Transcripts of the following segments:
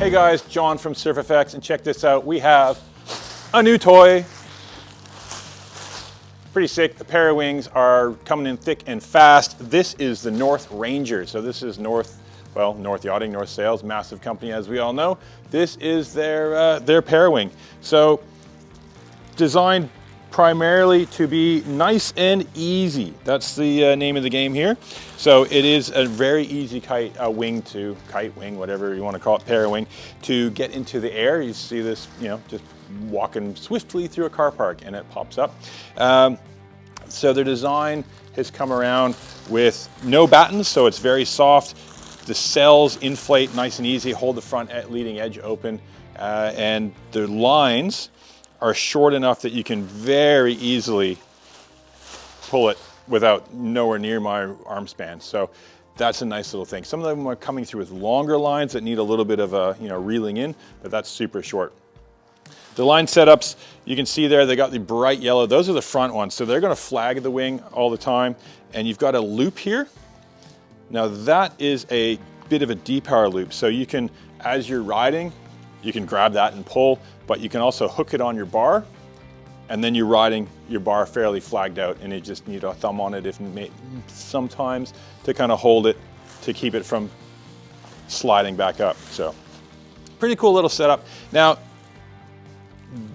Hey guys, John from SurfFX, and check this out. We have a new toy. Pretty sick. The Parawings are coming in thick and fast. This is the North Ranger. So this is North Yachting, North Sails, massive company as we all know. This is their Parawing. So designed primarily to be nice and easy. That's the name of the game here. So it is a very easy kite wing, whatever you want to call it, Parawing, to get into the air. You see this, just walking swiftly through a car park and it pops up. So their design has come around with no battens, so it's very soft. The sails inflate nice and easy, hold the front leading edge open, and the lines are short enough that you can very easily pull it without nowhere near my arm span. So that's a nice little thing. Some of them are coming through with longer lines that need a little bit of a, reeling in, but that's super short. The line setups, you can see there, they got the bright yellow. Those are the front ones. So they're gonna flag the wing all the time. And you've got a loop here. Now that is a bit of a depower loop. So you can, as you're riding, you can grab that and pull, but you can also hook it on your bar, and then you're riding your bar fairly flagged out, and you just need a thumb on it sometimes to kind of hold it to keep it from sliding back up. So pretty cool little setup. Now,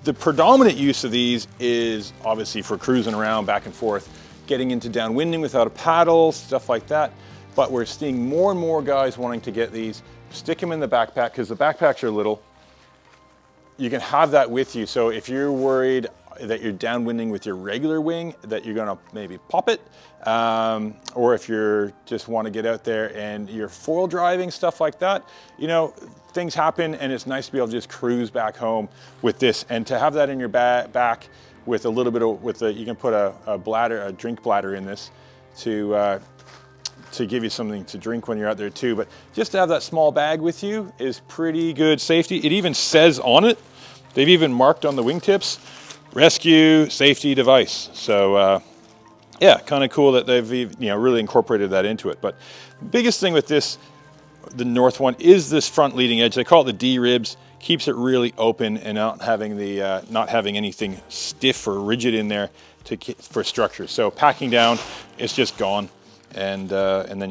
the predominant use of these is obviously for cruising around back and forth, getting into downwinding without a paddle, stuff like that. But we're seeing more and more guys wanting to get these, stick them in the backpack, because the backpacks are little. You can have that with you. So if you're worried that you're downwinding with your regular wing, that you're gonna maybe pop it, or if you're just want to get out there and you're foil driving, stuff like that, things happen, and it's nice to be able to just cruise back home with this, and to have that in your back with a little bit of, you can put a drink bladder in this to give you something to drink when you're out there too. But just to have that small bag with you is pretty good safety. It even says on it, they've even marked on the wingtips, rescue safety device. So yeah, kind of cool that they've really incorporated that into it. But biggest thing with this, the North one, is this front leading edge. They call it the D ribs. Keeps it really open and not having anything stiff or rigid in there for structure. So packing down, it's just gone, and then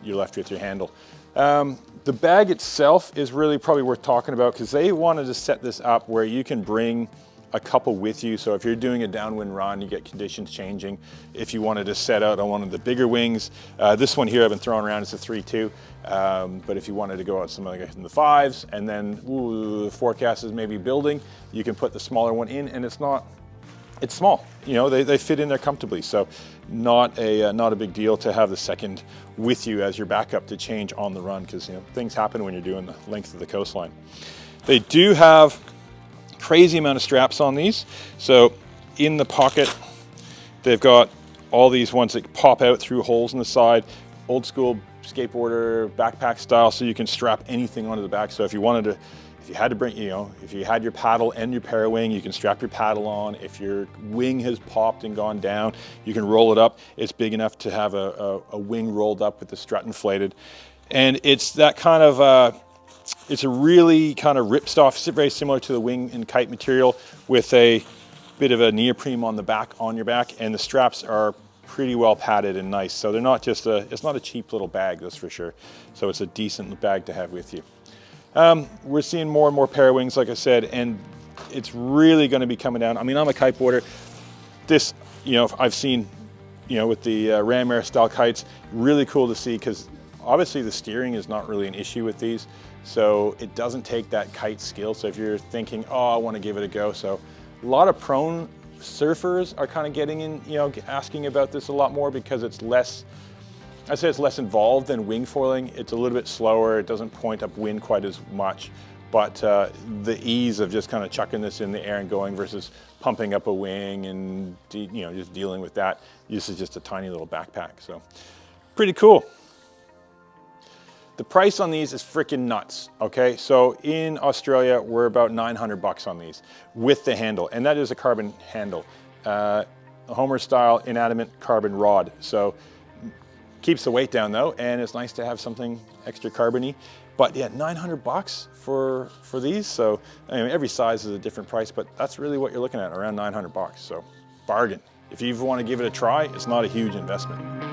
you're left with your handle. The bag itself is really probably worth talking about, because they wanted to set this up where you can bring a couple with you. So if you're doing a downwind run, you get conditions changing. If you wanted to set out on one of the bigger wings, this one here I've been throwing around, it's a 3.2. But if you wanted to go out something like in the 5s, and then the forecast is maybe building, you can put the smaller one in, and it's small. They fit in there comfortably. So not a big deal to have the second with you as your backup to change on the run, because things happen when you're doing the length of the coastline. They do have crazy amount of straps on these. So in the pocket, they've got all these ones that pop out through holes in the side, old school skateboarder backpack style, so you can strap anything onto the back. So if you had to bring, if you had your paddle and your Parawing, you can strap your paddle on. If your wing has popped and gone down, you can roll it up. It's big enough to have a wing rolled up with the strut inflated. And it's that kind of, it's a really kind of ripstop, very similar to the wing and kite material, with a bit of a neoprene on your back, and the straps are pretty well padded and nice. So they're not just it's not a cheap little bag, that's for sure. So it's a decent bag to have with you. We're seeing more and more Parawings, like I said, and it's really going to be coming down. I mean, I'm a kiteboarder. This, I've seen, with the Ram Air style kites, really cool to see, because obviously the steering is not really an issue with these. So it doesn't take that kite skill. So if you're thinking, oh, I want to give it a go. So a lot of prone surfers are kind of getting in, asking about this a lot more, because it's less, I'd say it's less involved than wing foiling. It's a little bit slower. It doesn't point up wind quite as much, but the ease of just kind of chucking this in the air and going versus pumping up a wing and just dealing with that. This is just a tiny little backpack. So pretty cool. The price on these is freaking nuts, okay? So in Australia, we're about 900 bucks on these with the handle, and that is a carbon handle. Homer style inanimate carbon rod. So Keeps the weight down though, and it's nice to have something extra carbony. But yeah, 900 bucks for these. So I mean, every size is a different price, but that's really what you're looking at, around 900 bucks. So bargain. If you want to give it a try, it's not a huge investment.